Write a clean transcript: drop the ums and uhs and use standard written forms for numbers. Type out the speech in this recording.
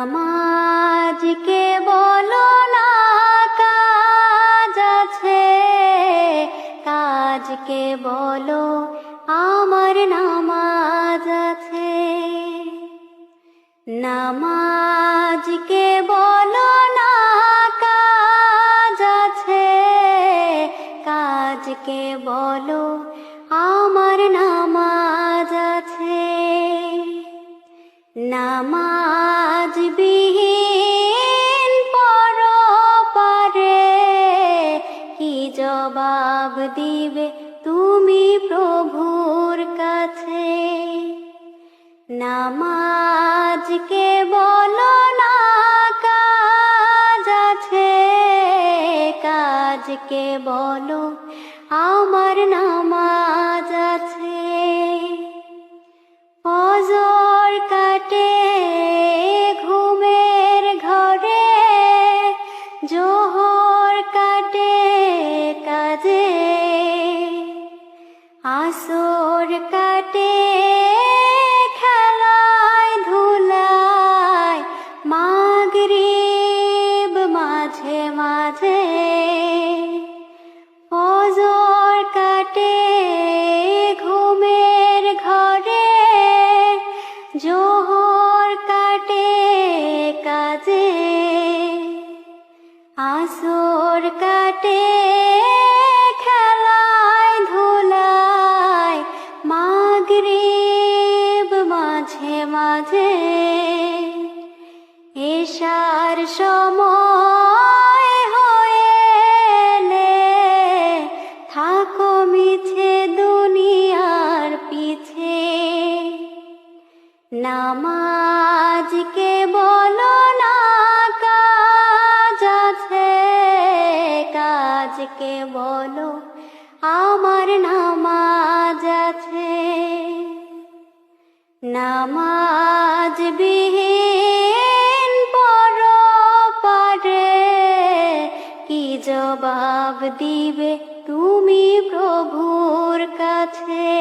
নামাজকে বলো না কাজ আছে, কাজকে বলো আমার নামাজ আছে। নামাজকে বলো না কাজ আছে, কাজকে বলো আমার নামাজ আছে। নামাজ বিহীন পরপারে কি জবাব দিবে তুমি প্রভুর কাছে। নামাজকে বলো না কাজ আছে, কাজকে বলো আমার নামাজ আছে। ফজর কাটে ঘুমের ঘরে, জোহর কাটে কাজে, আসর কাটে খেলায় ধুলায়, মাগরিব মাঝে মাঝে। ফজর কাটে ঘুমের ঘরে, জোহর কাটে কাজে, আসর কাটে খেলায় ধুলায়, মাগরিব মাঝে মাঝে। এশার সময় হয়ে এলে থাকো মিছে দুনিয়ার পিছে। নামাজকে বলো না কাজ আছে, কাজকে বলো আমার নামাজ আছে। নামাজ বিহীন পরপারে কি জবাব দিবে তুমি প্রভুর কাছে।